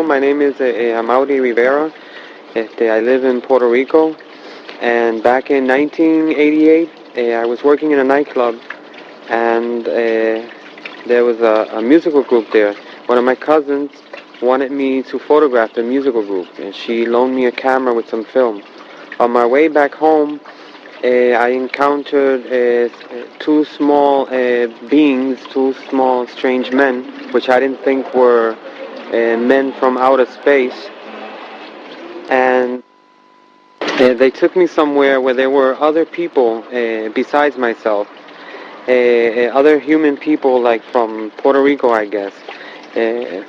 My name is Amaury Rivera. I live in Puerto Rico, and back in 1988, I was working in a nightclub, and there was a musical group there. One of my cousins wanted me to photograph the musical group, and she loaned me a camera with some film. On my way back home, I encountered two small beings, two small strange men, which I didn't think were men from outer space, and they took me somewhere where there were other people besides myself, other human people, like from Puerto Rico, I guess.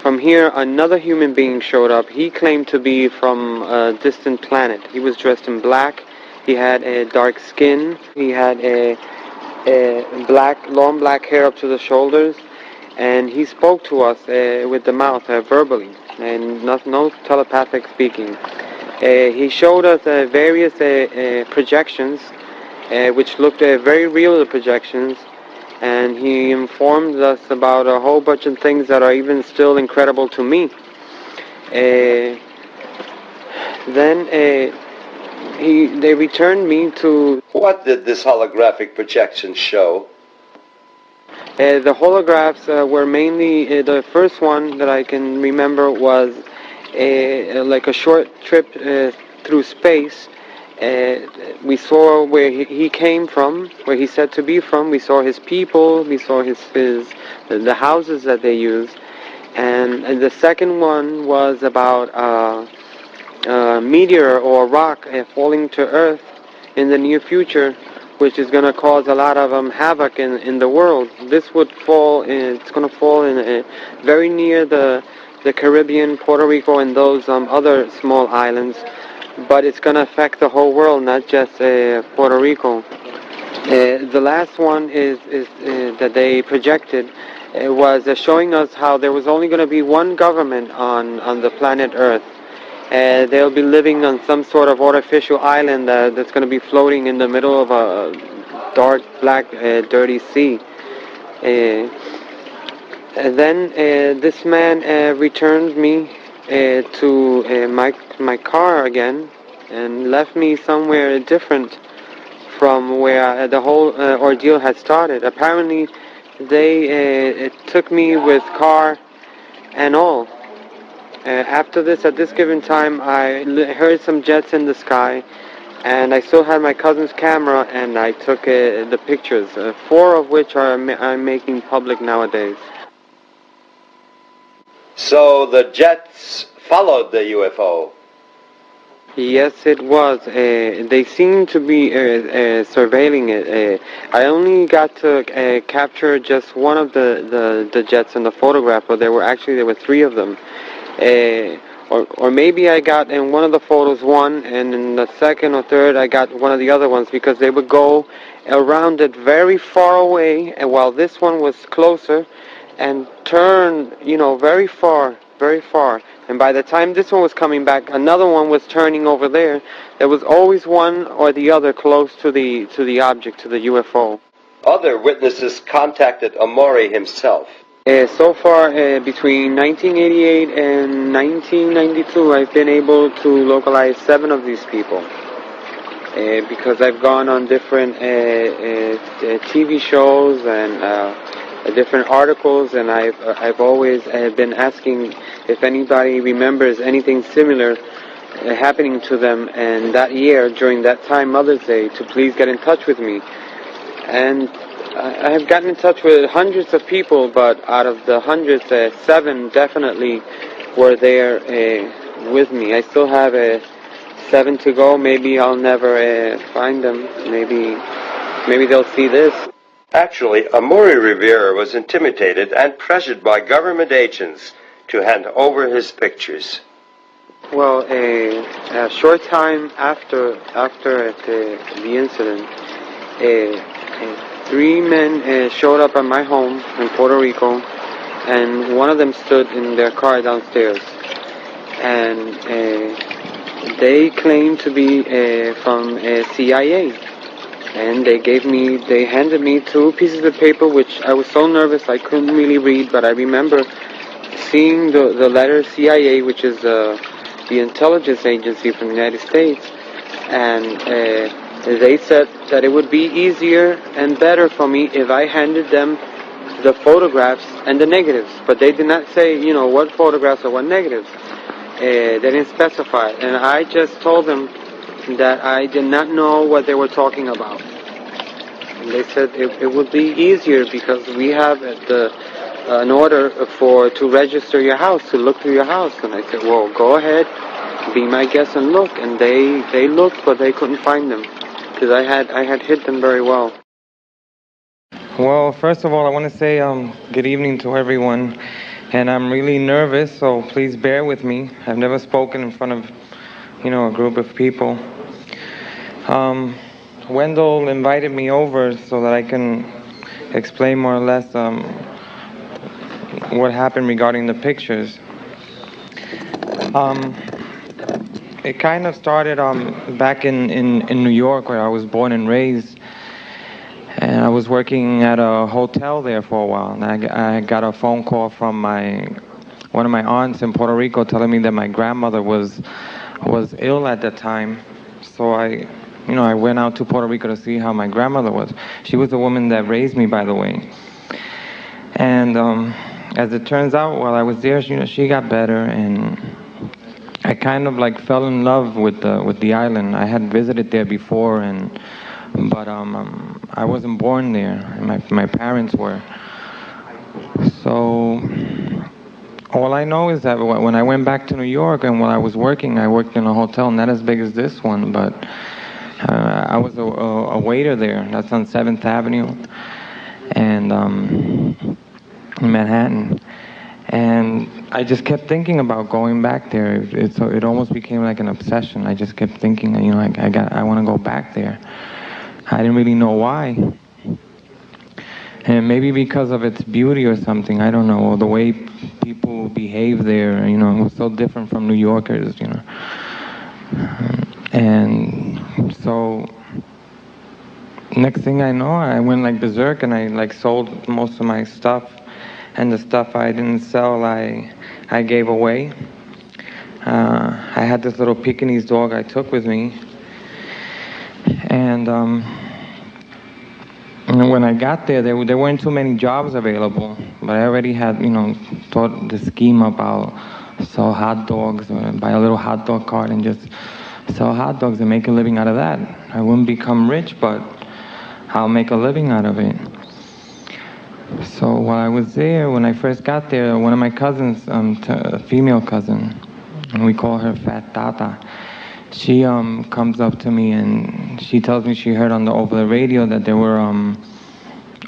From here, another human being showed up. He claimed to be from a distant planet. He was dressed in black. He had a dark skin. He had a long black hair up to the shoulders, and he spoke to us with the mouth, verbally, and no telepathic speaking. He showed us various projections, which looked very real, the projections, and he informed us about a whole bunch of things that are even still incredible to me. Then they returned me to... What did this holographic projection show? The holographs were mainly, the first one that I can remember was like a short trip through space. We saw where he came from, where he's said to be from. We saw his people, we saw the houses that they use. And the second one was about a meteor or a rock falling to Earth in the near future, which is going to cause a lot of havoc in the world. This would fall, it's going to fall in very near the Caribbean, Puerto Rico, and those other small islands, but it's going to affect the whole world, not just Puerto Rico. The last one is that they projected was showing us how there was only going to be one government on the planet Earth. They'll be living on some sort of artificial island that's going to be floating in the middle of a dark, black, dirty sea. And then this man returned me to my car again and left me somewhere different from where the whole ordeal had started. Apparently, they took me with car and all. After this, at this given time, I heard some jets in the sky, and I still had my cousin's camera, and I took the pictures, 4 of which I'm making public nowadays. So the jets followed the UFO? Yes, it was. They seemed to be surveilling it. I only got to capture just one of the jets in the photograph, but there were 3 of them. Or maybe I got in one of the photos one, and in the second or third I got one of the other ones, because they would go around it very far away, and while this one was closer, and turn, very far, very far. And by the time this one was coming back, another one was turning over there. There was always one or the other close to the object, to the UFO. Other witnesses contacted Amaury himself. So far, between 1988 and 1992, I've been able to localize 7 of these people. Because I've gone on different TV shows and different articles, and I've always been asking if anybody remembers anything similar happening to them, and that year, during that time, Mother's Day, to please get in touch with me. And I have gotten in touch with hundreds of people, but out of the hundreds, 7 definitely were there with me. I still have 7 to go. Maybe I'll never find them. Maybe they'll see this. Actually, Amaury Rivera was intimidated and pressured by government agents to hand over his pictures. Well, a short time after the incident, 3 men showed up at my home in Puerto Rico, and one of them stood in their car downstairs, and they claimed to be from CIA, and they handed me 2 pieces of paper, which I was so nervous I couldn't really read, but I remember seeing the letter CIA, which is the intelligence agency from the United States, and they said that it would be easier and better for me if I handed them the photographs and the negatives, but they did not say, what photographs or what negatives. They didn't specify, and I just told them that I did not know what they were talking about. And they said it would be easier because we have an order to register your house, to look through your house. And I said, well, go ahead, be my guest and look. And they looked, but they couldn't find them because I had hid them very well. Well, first of all, I want to say good evening to everyone, and I'm really nervous, so please bear with me. I've never spoken in front of, a group of people. Wendell invited me over so that I can explain more or less what happened regarding the pictures. It kind of started back in New York, where I was born and raised. And I was working at a hotel there for a while, and I got a phone call from one of my aunts in Puerto Rico telling me that my grandmother was ill at the time. So I went out to Puerto Rico to see how my grandmother was. She was the woman that raised me, by the way. And as it turns out, while I was there, she got better, and I kind of fell in love with the island. I had visited there before, but I wasn't born there. My parents were. So all I know is that when I went back to New York and while I was working, I worked in a hotel not as big as this one, but I was a waiter there. That's on 7th Avenue and in Manhattan. And I just kept thinking about going back there. It almost became like an obsession. I just kept thinking, I want to go back there. I didn't really know why. And maybe because of its beauty or something, I don't know, or the way people behave there, it was so different from New Yorkers, And so, next thing I know, I went berserk and I sold most of my stuff, and the stuff I didn't sell, I gave away. I had this little Pekingese dog I took with me, and when I got there weren't too many jobs available, but I already had, thought the scheme about sell hot dogs or buy a little hot dog cart and just sell hot dogs and make a living out of that. I wouldn't become rich, but I'll make a living out of it. So while I was there, when I first got there, one of my cousins, a female cousin, and we call her Fat Tata, she comes up to me and she tells me she heard over the radio that they were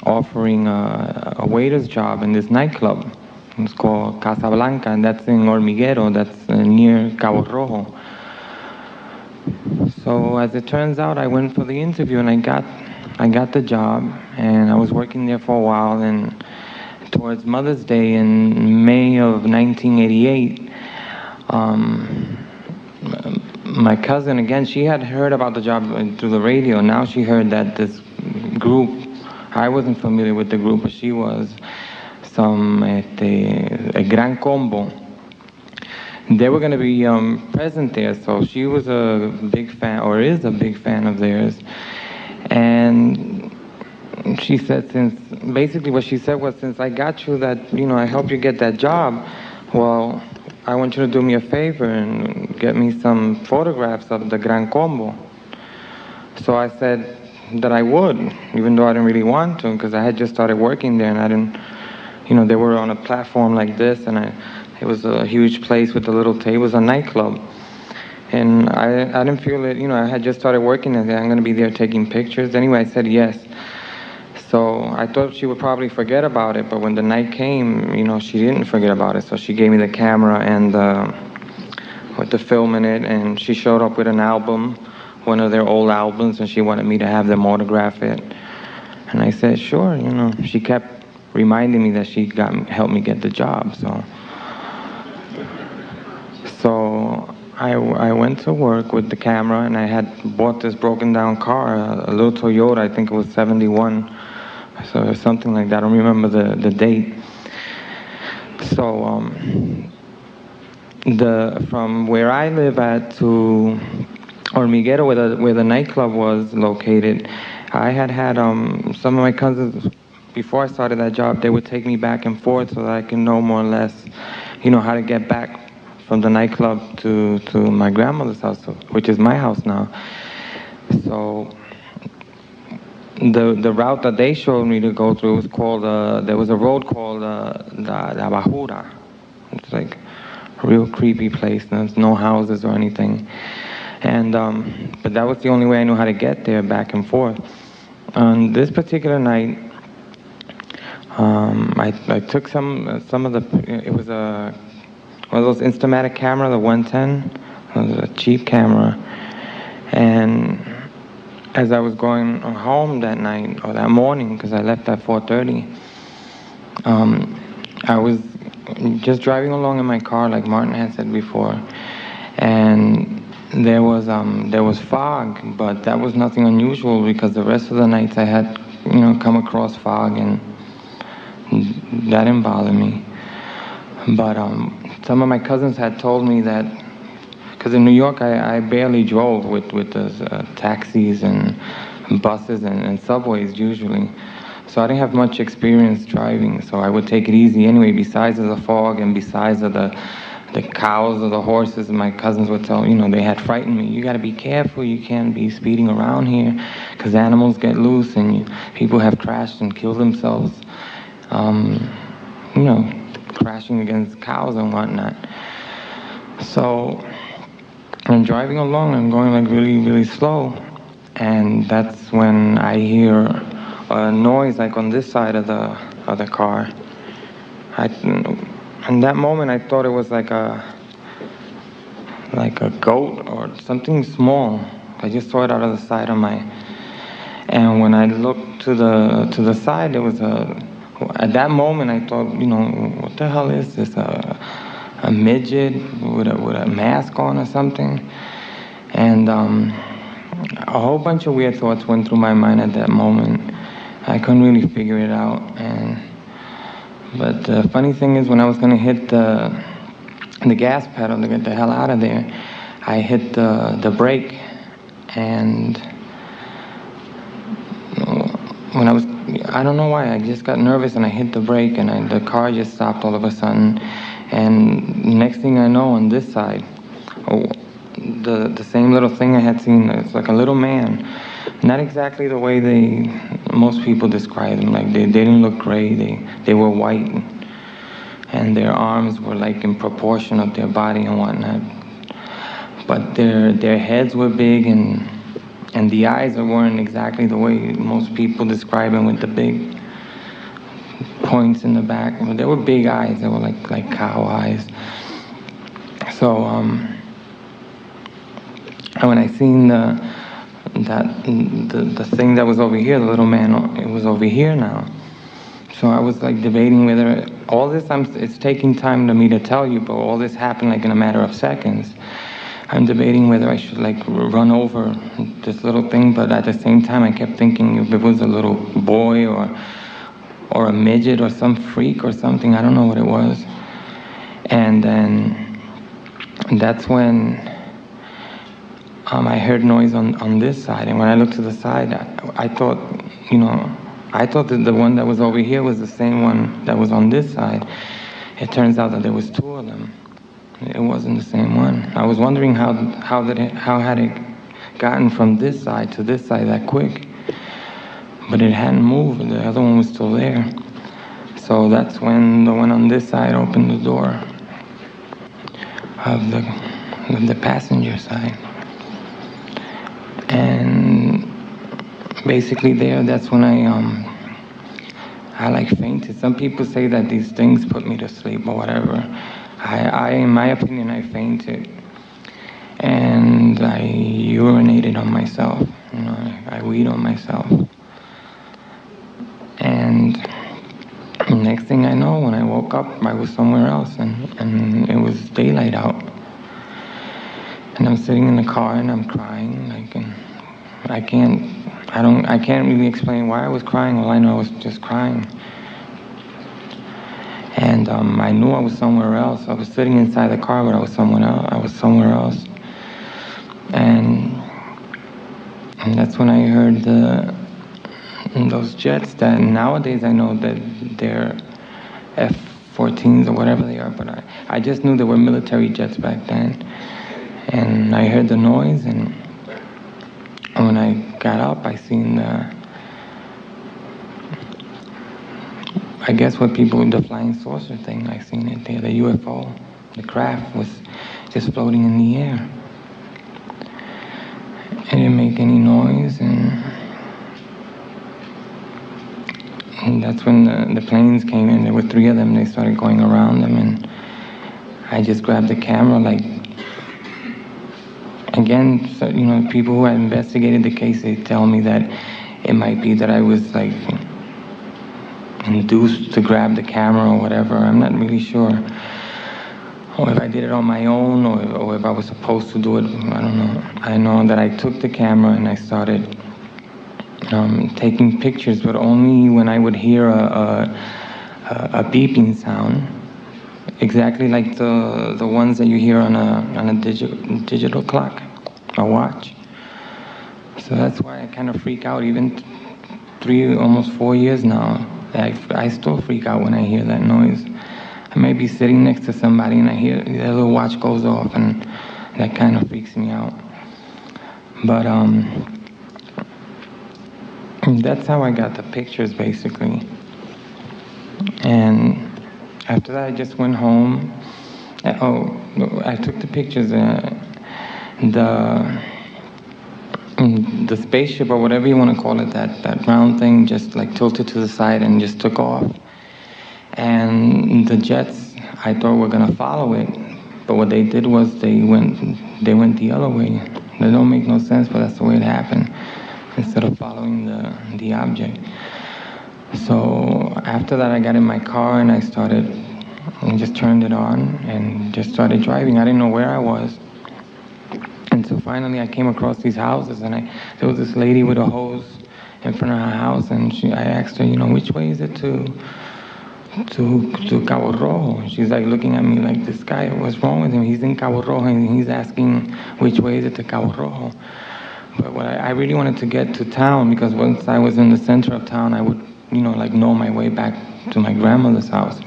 offering a waiter's job in this nightclub. It's called Casablanca, and that's in Hormiguero, that's near Cabo Rojo. So as it turns out, I went for the interview and I got the job, and I was working there for a while, and towards Mother's Day in May of 1988, my cousin, again, she had heard about the job through the radio. Now she heard that this group, I wasn't familiar with the group, but she was, a Gran Combo. They were going to be present there, so she was a big fan, or is a big fan of theirs. And she said, basically what she said was, since I got you that, I helped you get that job, well, I want you to do me a favor and get me some photographs of the Gran Combo. So I said that I would, even though I didn't really want to, because I had just started working there, and I didn't, they were on a platform like this, and it was a huge place with the little tables, a nightclub. And I didn't feel it, I had just started working there. I'm going to be there taking pictures. Anyway, I said yes. So I thought she would probably forget about it, but when the night came, she didn't forget about it. So she gave me the camera and with the film in it, and she showed up with an album, one of their old albums, and she wanted me to have them autograph it. And I said, sure, She kept reminding me that she helped me get the job, So I went to work with the camera, and I had bought this broken down car, a little Toyota, I think it was 71, so something like that. I don't remember the date. So from where I live at to Hormiguero, where the nightclub was located, I had some of my cousins, before I started that job, they would take me back and forth so that I can know more or less, how to get back from the nightclub to my grandmother's house, which is my house now. So the route that they showed me to go through was called, there was a road called La Bajura. It's like a real creepy place. There's no houses or anything. And but that was the only way I knew how to get there, back and forth. On this particular night, I took some of the, it was one of those Instamatic camera, the 110. It was a cheap camera. And as I was going home that night, or that morning, because I left at 4:30, I was just driving along in my car, like Martin had said before, and there was fog, but that was nothing unusual because the rest of the nights I had, come across fog, and that didn't bother me. But some of my cousins had told me that, because in New York I barely drove with the taxis and buses and subways usually. So I didn't have much experience driving, so I would take it easy anyway, besides of the fog and besides of the cows or the horses. My cousins would tell, they had frightened me. You got to be careful, you can't be speeding around here, because animals get loose and people have crashed and killed themselves, crashing against cows and whatnot. So I'm driving along, I'm going like really, really slow, and that's when I hear a noise like on this side of the car. In that moment, I thought it was like a goat or something small. I just saw it out of the side of my. And when I looked to the side, there was At that moment, I thought, what the hell is this? A midget with a mask on or something? And a whole bunch of weird thoughts went through my mind at that moment. I couldn't really figure it out. But the funny thing is, when I was gonna hit the gas pedal to get the hell out of there, I hit the brake, and when I don't know why, I just got nervous and I hit the brake, and the car just stopped all of a sudden. And next thing I know, on this side, the same little thing I had seen, it's like a little man. Not exactly the way most people describe them. Like they didn't look gray. They were white, and their arms were like in proportion of their body and whatnot. But their heads were big, and the eyes weren't exactly the way most people describe them, with the big points in the back. They were big eyes. They were like cow eyes. So when I seen the thing that was over here, the little man, it was over here now. So I was like debating whether all this, it's taking time to me to tell you, but all this happened like in a matter of seconds. I'm debating whether I should like run over this little thing, but at the same time I kept thinking if it was a little boy or a midget or some freak or something, I don't know what it was. And then that's when I heard noise on this side, and when I looked to the side, I thought, I thought that the one that was over here was the same one that was on this side. It turns out that there was two of them. It wasn't the same one. I was wondering how had it gotten from this side to this side that quick, but it hadn't moved. The other one was still there. So that's when the one on this side opened the door of the passenger side. And basically that's when I like fainted. Some people say that these things put me to sleep or whatever. I in my opinion, I fainted. And I urinated on myself. I weed on myself. And next thing I know, when I woke up, I was somewhere else, and it was daylight out. And I'm sitting in the car and I'm crying, and I can't really explain why I was crying. All I know I was just crying. And I knew I was somewhere else. I was sitting inside the car, but I was somewhere else. And that's when I heard those jets that nowadays I know that they're F-14s or whatever they are, but I just knew they were military jets back then. And I heard the noise, and when I got up, I seen I guess what people, the flying saucer thing, I seen it there, the UFO. The craft was just floating in the air. It didn't make any noise, and that's when the planes came in. There were 3 of them. They started going around them, and I just grabbed the camera. Like, again, so, people who had investigated the case, they tell me that it might be that I was like induced to grab the camera or whatever. I'm not really sure. Or if I did it on my own, or if I was supposed to do it, I don't know. I know that I took the camera and I started taking pictures, but only when I would hear a beeping sound, exactly like the ones that you hear on a digital clock, a watch. So that's why I kind of freak out. Even almost 4 years now, I still freak out when I hear that noise. I may be sitting next to somebody and I hear their little watch goes off, and that kind of freaks me out. But that's how I got the pictures, basically. And after that, I just went home. I took the pictures. The spaceship, or whatever you want to call it, that round thing, just like tilted to the side and just took off. And the jets, I thought were gonna follow it, but what they did was they went the other way. That don't make no sense, but that's the way it happened. Instead of following the object. So after that, I got in my car and I just turned it on and just started driving. I didn't know where I was. And so finally I came across these houses, and there was this lady with a hose in front of her house, and I asked her, which way is it to Cabo Rojo? And she's like looking at me like, this guy, what's wrong with him? He's in Cabo Rojo and he's asking which way is it to Cabo Rojo. But what I really wanted to get to town, because once I was in the center of town, I would, know my way back to my grandmother's house.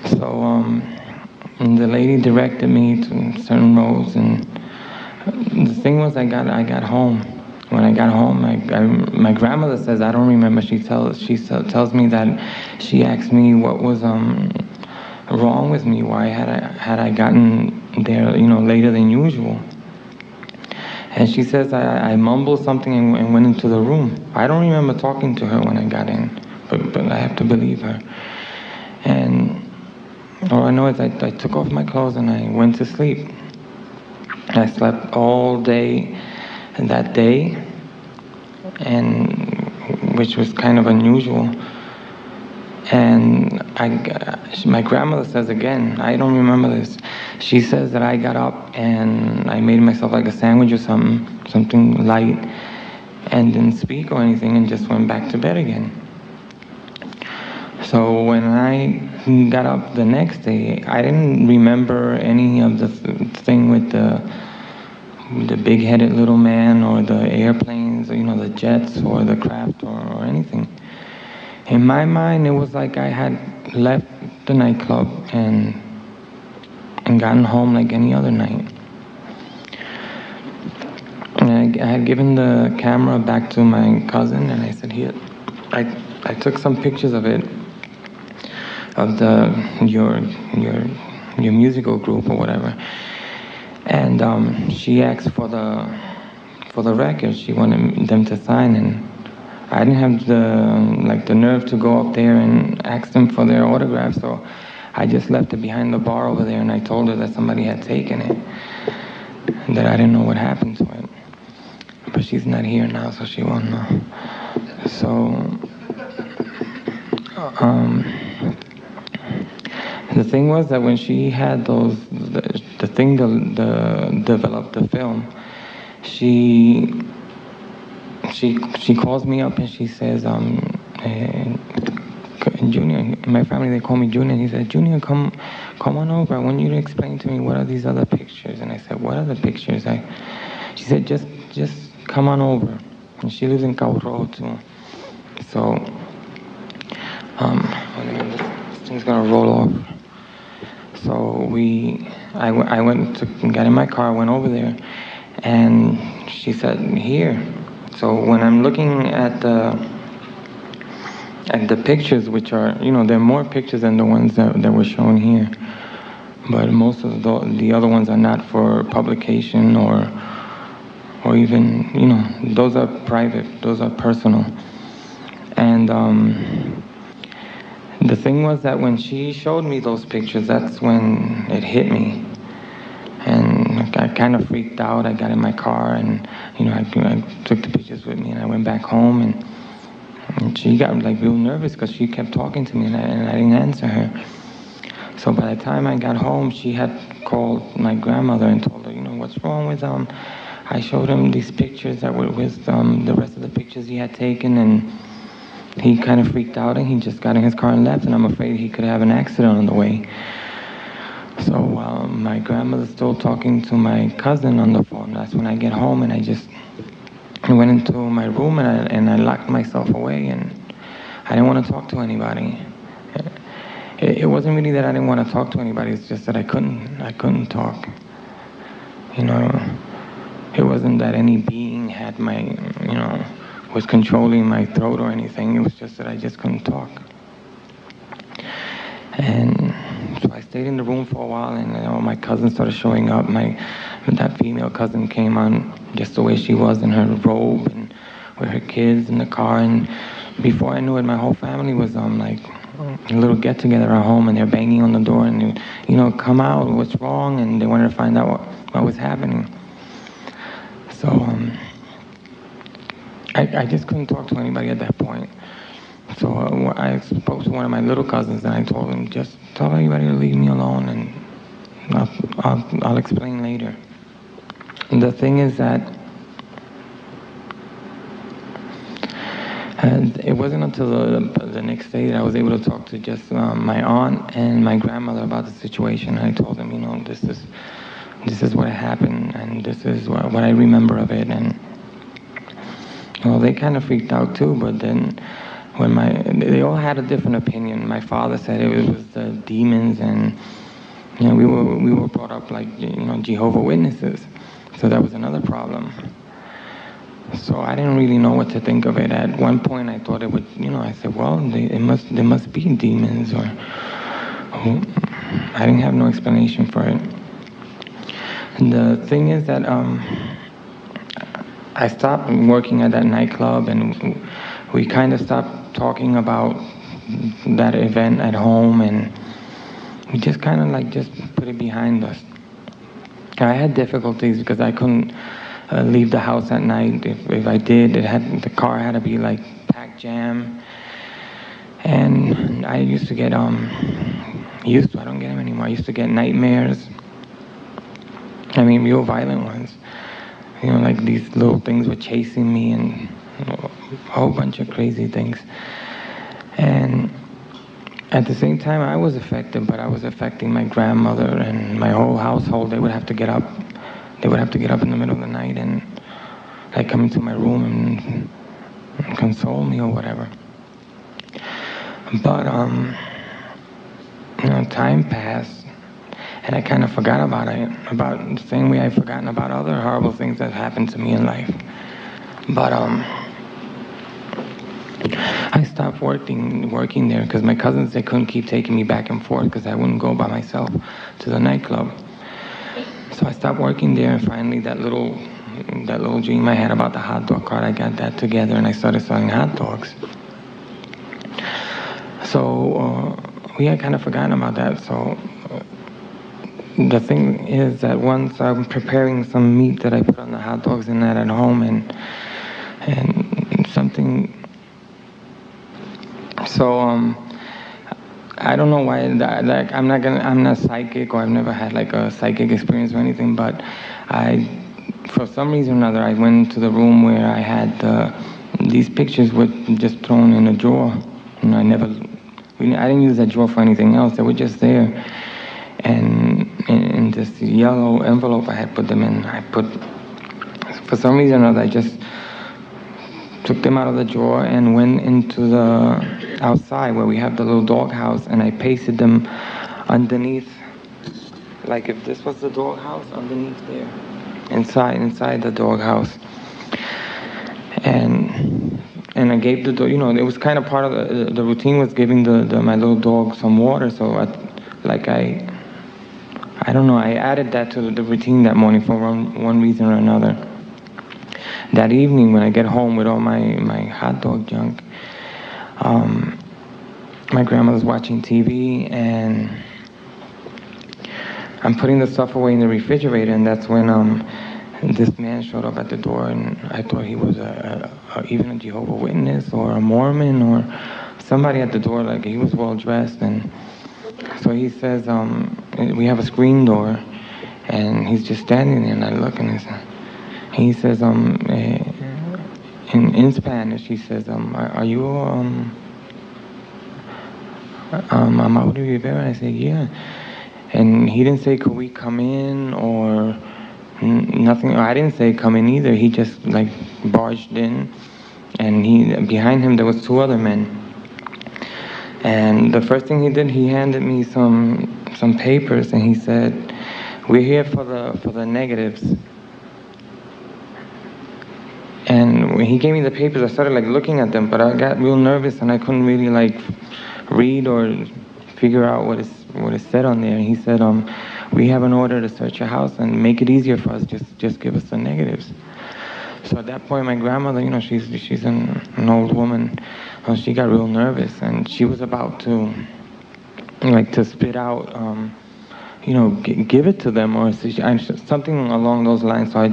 So the lady directed me to certain roads, and the thing was, I got home. When I got home, my grandmother says, I don't remember. She tells me that she asked me what was wrong with me. Why had I gotten there, later than usual? And she says I mumbled something and went into the room. I don't remember talking to her when I got in, but I have to believe her. And all I know is I took off my clothes and I went to sleep. I slept all day that day, and which was kind of unusual. And my grandmother says again, I don't remember this. She says that I got up and I made myself like a sandwich or something light, and didn't speak or anything, and just went back to bed again. So when I got up the next day, I didn't remember any of the thing with the big-headed little man, or the airplanes, or, the jets, or the craft, or anything. In my mind, it was like I had left the nightclub and gotten home like any other night. And I had given the camera back to my cousin, and I said, here, I took some pictures of it, of your musical group or whatever. And she asked for the record. She wanted them to sign, and I didn't have the nerve to go up there and ask them for their autograph, so I just left it behind the bar over there, and I told her that somebody had taken it, and that I didn't know what happened to it. But she's not here now, so she won't know. So, the thing was that when she had the thing developed the film, she calls me up and she says, Junior, in my family they call me Junior. He said, Junior, come on over. I want you to explain to me what are these other pictures. And I said, what other pictures? She said, just come on over. And she lives in Cabo Rojo too. So, this thing's gonna roll off. So I went to got in my car, went over there, and she said, here. So when I'm looking at the pictures, which are, there are more pictures than the ones that were shown here. But most of the other ones are not for publication or even, those are private, those are personal. And the thing was that when she showed me those pictures, that's when it hit me. And I kind of freaked out. I got in my car and, I took the pictures with me and I went back home and she got like real nervous because she kept talking to me and I didn't answer her. So by the time I got home, she had called my grandmother and told her, what's wrong with I showed him these pictures that were with the rest of the pictures he had taken, and he kind of freaked out and he just got in his car and left, and I'm afraid he could have an accident on the way. So my grandmother's still talking to my cousin on the phone. That's when I get home and I went into my room and I locked myself away and I didn't want to talk to anybody. It wasn't really that I didn't want to talk to anybody, it's just that I couldn't talk. It wasn't that any being had was controlling my throat or anything. It was just that I just couldn't talk. And so I stayed in the room for a while, and my cousins started showing up. That female cousin came on just the way she was in her robe and with her kids in the car. And before I knew it, my whole family was like a little get together at home, and they're banging on the door and come out, what's wrong? And they wanted to find out what was happening. So I just couldn't talk to anybody at that point. So I spoke to one of my little cousins and I told him, just tell everybody to leave me alone and I'll explain later. And the thing is that it wasn't until the next day that I was able to talk to just my aunt and my grandmother about the situation. I told them, this is what happened and this is what I remember of it. And they kind of freaked out too, but then they all had a different opinion. My father said it was the demons, and we were brought up like Jehovah's Witnesses, so that was another problem. So I didn't really know what to think of it. At one point, I thought it would, I said, well, there must be demons, or I didn't have no explanation for it. And the thing is that I stopped working at that nightclub, and we kind of stopped talking about that event at home, and we just kind of just put it behind us. I had difficulties because I couldn't leave the house at night. If I did, the car had to be packed jam. And I used to get I don't get them anymore. I used to get nightmares. I mean, real violent ones. Like these little things were chasing me and a whole bunch of crazy things. And at the same time, I was affected, but I was affecting my grandmother and my whole household. They would have to get up. They would have to get up in the middle of the night and come into my room and console me or whatever. But time passed. And I kind of forgot about it, about the same way I've forgotten about other horrible things that happened to me in life. But I stopped working there because my cousins, they couldn't keep taking me back and forth because I wouldn't go by myself to the nightclub. So I stopped working there, and finally that little dream I had about the hot dog cart, I got that together and I started selling hot dogs. So we had kind of forgotten about that. So the thing is that once I'm preparing some meat that I put on the hot dogs and that at home, and something. So I don't know why. I'm not psychic, or I've never had a psychic experience or anything. But for some reason or another, I went to the room where I had these pictures were just thrown in a drawer, and I never I didn't use that drawer for anything else. They were just there. And in this yellow envelope I had put them in, for some reason or other, I just took them out of the drawer and went into the outside where we have the little dog house, and I pasted them underneath, like if this was the dog house, underneath there, inside the dog house. And I gave the dog, it was kind of part of the routine was giving my little dog some water. So I don't know, I added that to the routine that morning for one reason or another. That evening when I get home with all my hot dog junk, my grandmother's watching TV, and I'm putting the stuff away in the refrigerator, and that's when this man showed up at the door, and I thought he was even a Jehovah's Witness or a Mormon or somebody at the door, like he was well dressed. And so he says, we have a screen door, and he's just standing there, and I look, and he says, in Spanish, he says, are you Amaury Rivera? I said, yeah. And he didn't say, could we come in, or nothing. I didn't say come in either. He just like barged in, and behind him there was two other men. And the first thing he did, he handed me some papers, and he said, we're here for the negatives. And when he gave me the papers, I started like looking at them, but I got real nervous and I couldn't really like read or figure out what it said on there. And he said, we have an order to search your house and make it easier for us. Just give us the negatives. So at that point, my grandmother, she's an old woman. She got real nervous, and she was about to spit out, give it to them or something along those lines. So I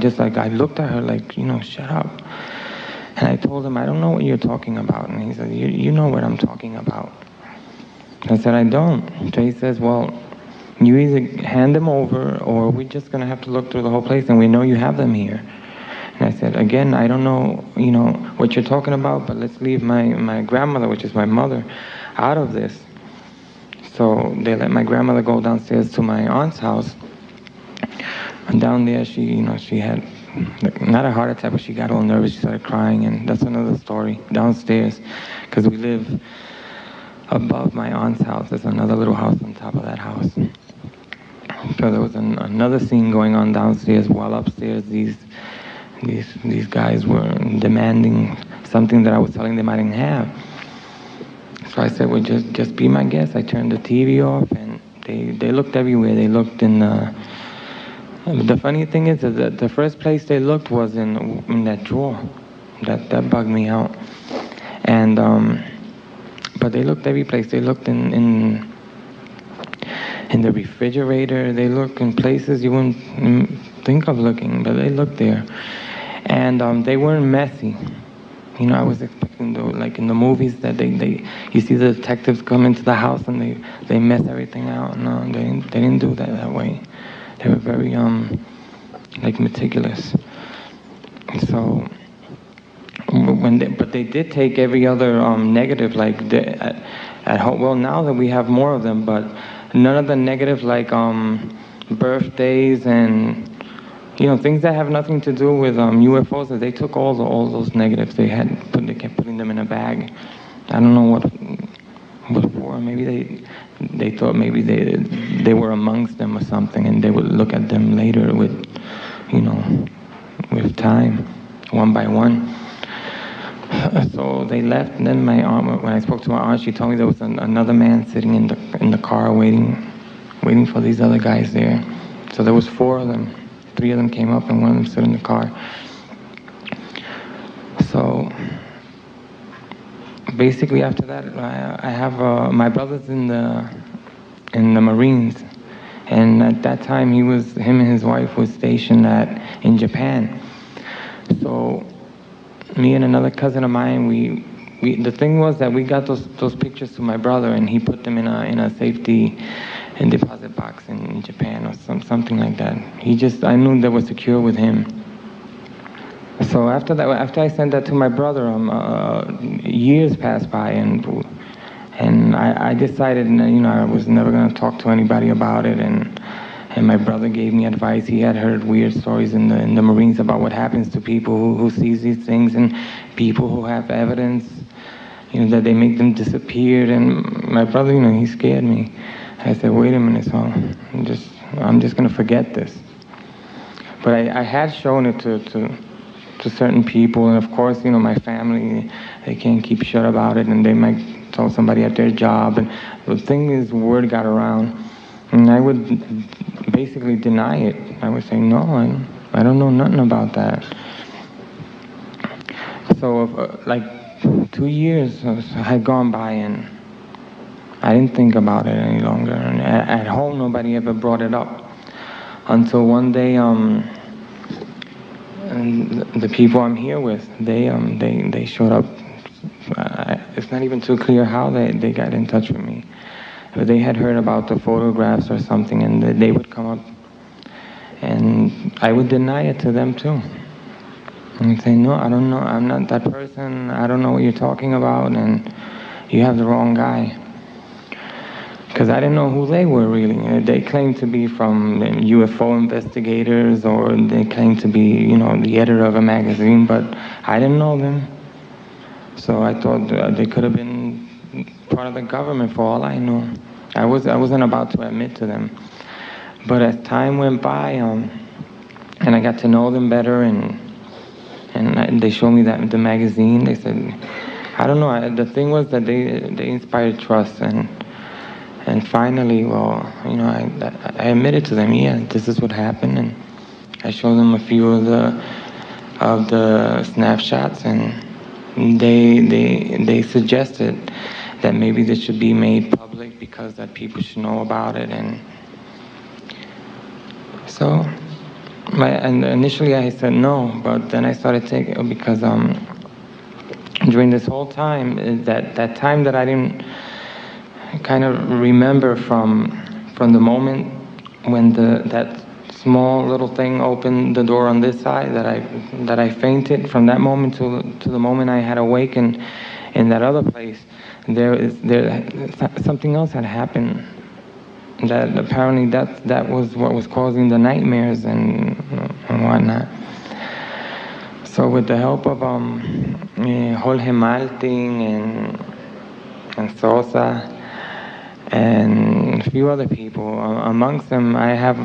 looked at her like, shut up. And I told him, I don't know what you're talking about. And he said, you know what I'm talking about. I said, I don't. So he says, well, you either hand them over or we're just going to have to look through the whole place, and we know you have them here. And I said, again, I don't know, what you're talking about, but let's leave my grandmother, which is my mother, out of this. So they let my grandmother go downstairs to my aunt's house. And down there, she had, not a heart attack, but she got all nervous. She started crying, and that's another story. Downstairs, because we live above my aunt's house. There's another little house on top of that house. So there was another scene going on downstairs, while upstairs these guys were demanding something that I was telling them I didn't have. So I said, well, just be my guest. I turned the TV off, and they looked everywhere. They looked in the funny thing is that the first place they looked was in that drawer. That bugged me out. And but they looked every place. They looked in the refrigerator. They looked in places you wouldn't think of looking, but they looked there. And they weren't messy. I was expecting, though, like in the movies, that you see the detectives come into the house and they mess everything out. No, they didn't do that way. They were very meticulous. So but they did take every other negative, at home. Well, now that we have more of them, but none of the negatives like birthdays and things that have nothing to do with UFOs. They took all those negatives. They kept putting them in a bag. I don't know what for. Maybe they thought maybe they were amongst them or something, and they would look at them later with time, one by one. So they left, and then my aunt, when I spoke to my aunt, she told me there was another man sitting in the car waiting for these other guys there. So there was 4 of them. 3 of them came up, and 1 of them stood in the car. So basically, after that, I have my brother's in the Marines, and at that time him and his wife was stationed in Japan. So me and another cousin of mine, we the thing was that we got those pictures to my brother, and he put them in a safety and deposit box in Japan or something like that. I knew they were secure with him. So after I sent that to my brother, years passed by, And I decided, I was never going to talk to anybody about it. And my brother gave me advice. He had heard weird stories in the Marines about what happens to people who sees these things, and people who have evidence, that they make them disappear. And my brother, he scared me. I said, wait a minute, so I'm just going to forget this. But I had shown it to certain people, and of course, my family, they can't keep shut about it, and they might tell somebody at their job. And the thing is, word got around, and I would basically deny it. I would say, no, I don't know nothing about that. So, like 2 years had gone by, and I didn't think about it any longer. And at home, nobody ever brought it up until one day. And the people I'm here with, they showed up. It's not even too clear how they got in touch with me. But they had heard about the photographs or something, and they would come up, and I would deny it to them too. And say, no, I don't know, I'm not that person, I don't know what you're talking about, and you have the wrong guy. Because I didn't know who they were really. They claimed to be from UFO investigators, or they claimed to be, the editor of a magazine, but I didn't know them. So I thought they could have been part of the government for all I knew. I wasn't about to admit to them. But as time went by, and I got to know them better, and they showed me the magazine. They said, I don't know. The thing was that they inspired trust, and finally, well, I admitted to them, yeah, this is what happened, and I showed them a few of the snapshots, and they suggested that maybe this should be made public because that people should know about it. And so and initially I said no, but then I started taking, because during this whole time, that time that I didn't kind of remember from the moment when that small little thing opened the door on this side, that I fainted, from that moment to the moment I had awakened in that other place, there something else had happened. That apparently that was what was causing the nightmares and whatnot. So with the help of Jorge Malting and Sosa and a few other people, amongst them I have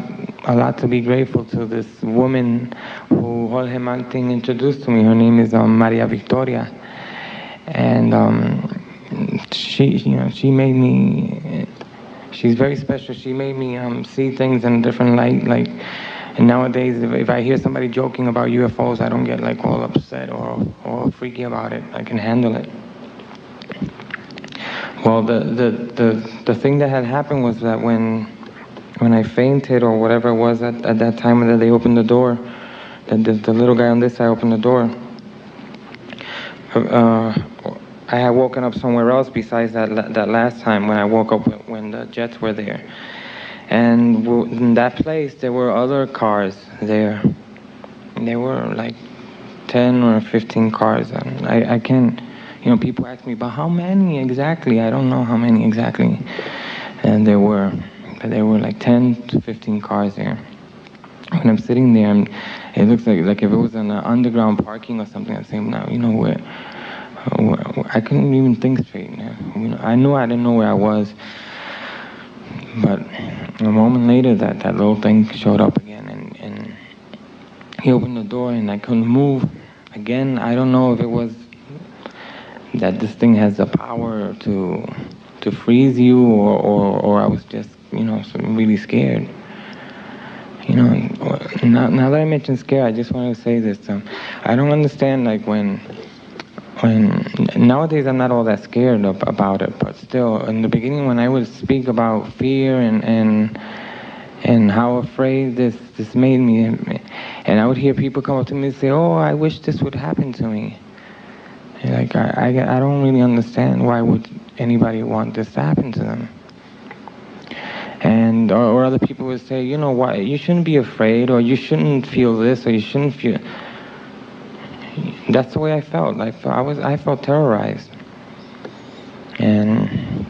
a lot to be grateful to this woman who Jorge Malting introduced to me. Her name is Maria Victoria, and she made me. She's very special. She made me see things in a different light. And nowadays, if I hear somebody joking about UFOs, I don't get all upset or freaky about it. I can handle it. Well, the thing that had happened was that when I fainted or whatever it was at that time that they opened the door, that the little guy on this side opened the door. I had woken up somewhere else besides that last time when I woke up when the jets were there. And in that place, there were other cars there. There were 10 or 15 cars. And I can't, people ask me, but how many exactly? I don't know how many exactly. And there were 10 to 15 cars there. When I'm sitting there, it looks like if it was an underground parking or something, I'd say, now, where I couldn't even think straight. I knew I didn't know where I was. But a moment later, that little thing showed up again, and he opened the door, and I couldn't move. Again, I don't know if it was that this thing has the power to freeze you, or I was just, really scared. Now that I mentioned scare, I just want to say this. I don't understand, when nowadays I'm not all that scared about it, but still, in the beginning when I would speak about fear and how afraid this made me, and I would hear people come up to me and say, oh, I wish this would happen to me. I don't really understand why would anybody want this to happen to them. And or other people would say, why you shouldn't be afraid, or you shouldn't feel this, or you shouldn't feel. That's the way I felt. I felt terrorized. And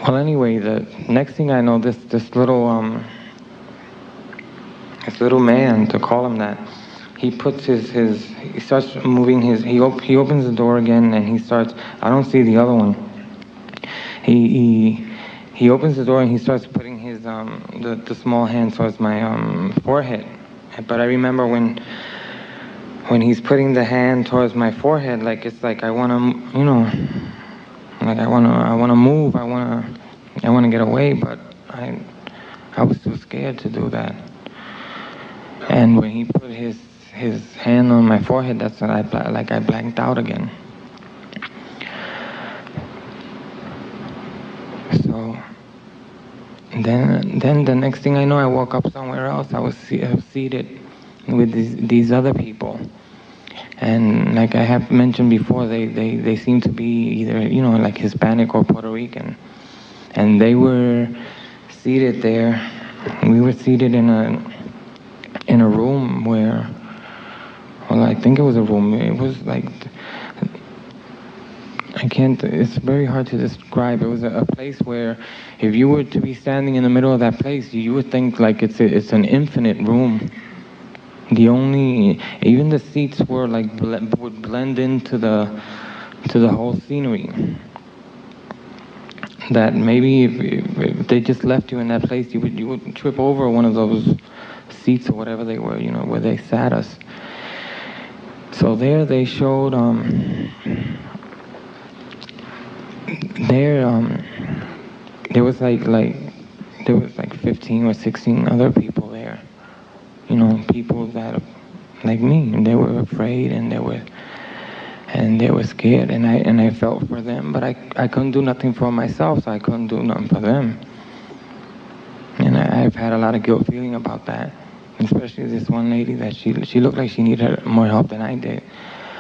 Well, anyway, the next thing I know, this little man, to call him that, he puts he starts moving he opens the door again, and he starts. I don't see the other one. He opens the door and he starts putting his the small hand towards my forehead. But I remember when he's putting the hand towards my forehead, like it's like I want to, like I want to move, I want to get away, but I was too scared to do that. And when he put his hand on my forehead, that's when I blanked out again. So then the next thing I know, I woke up somewhere else. I was seated with these other people. And like I have mentioned before, they seem to be either, like Hispanic or Puerto Rican. And they were seated there. We were seated in a room where, well, I think it was a room. It was like, it's very hard to describe. It was a place where if you were to be standing in the middle of that place, you would think like it's an infinite room. Even the seats were like would blend into the whole scenery. That maybe if they just left you in that place, you would trip over one of those seats or whatever they were, where they sat us. So there they showed there was like 15 or 16 other people there. People that like me, and they were afraid and they were scared, and I felt for them, but I couldn't do nothing for myself, so I couldn't do nothing for them. And I've had a lot of guilt feeling about that, especially this one lady that she looked like she needed more help than I did,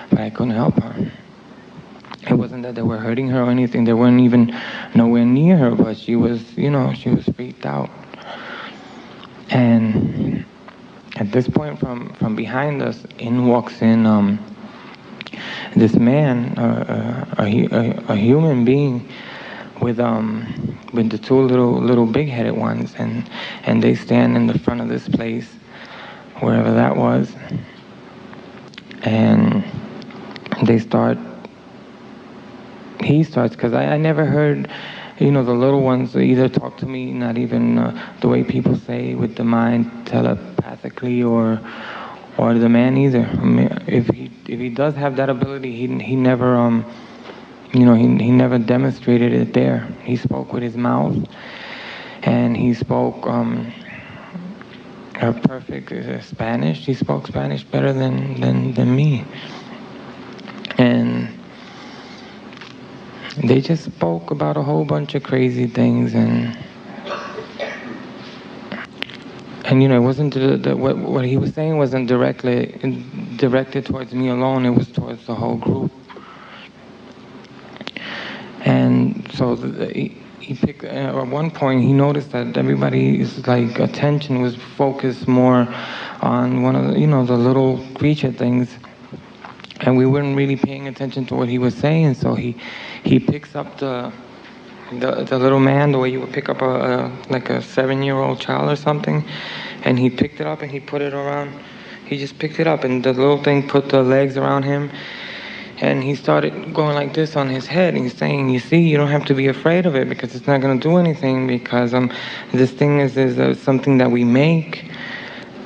but I couldn't help her. It wasn't that they were hurting her or anything. They weren't even nowhere near her, but she was freaked out. And at this point, from behind us, walks in this man, a human being, with the two little big-headed ones, and they stand in the front of this place, wherever that was, and he starts, because I never heard, the little ones either talk to me, not even the way people say with the mind telepathically, or the man either. I mean, if he does have that ability, he never he never demonstrated it there. He spoke with his mouth, and he spoke a perfect Spanish. He spoke Spanish better than me, and they just spoke about a whole bunch of crazy things, and it wasn't what he was saying wasn't directed towards me alone. It was towards the whole group. And so he picked, at one point he noticed that everybody's like attention was focused more on one of the, the little creature things, and we weren't really paying attention to what he was saying. So he picks up the little man the way you would pick up like a 7-year-old child or something, and he picked it up and he put it around. He just picked it up, and the little thing put the legs around him, and he started going like this on his head. He's saying, "You see, you don't have to be afraid of it, because it's not going to do anything, because this thing is something that we make."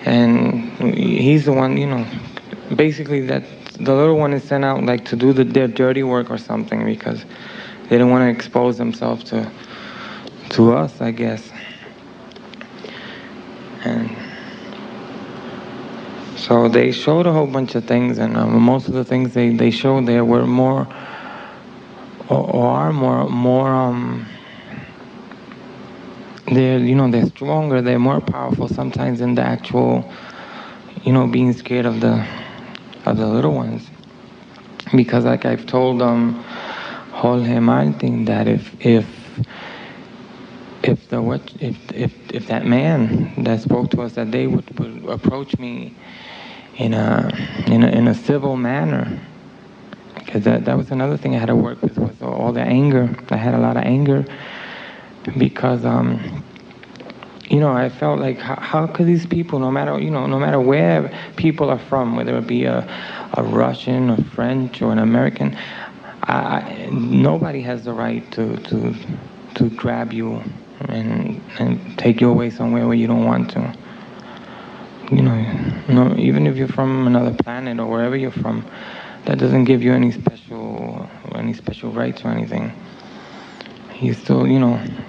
And he's the one, basically that the little one is sent out like to do their dirty work or something, because they don't want to expose themselves to us, I guess. And so they showed a whole bunch of things, and most of the things they showed there were more, or are more. They're stronger. They're more powerful sometimes than the actual, being scared of the little ones. Because like I've told Jorge Martin, that if that man that spoke to us that day would approach me in a civil manner, because that was another thing I had to work with, was all the anger. I had a lot of anger because I felt like how could these people, no matter where people are from, whether it be a Russian, a French, or an American, nobody has the right to grab you and take you away somewhere where you don't want to. No, even if you're from another planet or wherever you're from, that doesn't give you any special rights or anything. You still,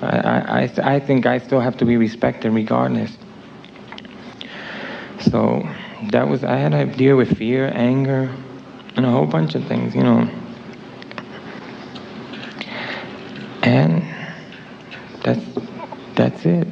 I think I still have to be respected regardless. So I had to deal with fear, anger, and a whole bunch of things, And that's it.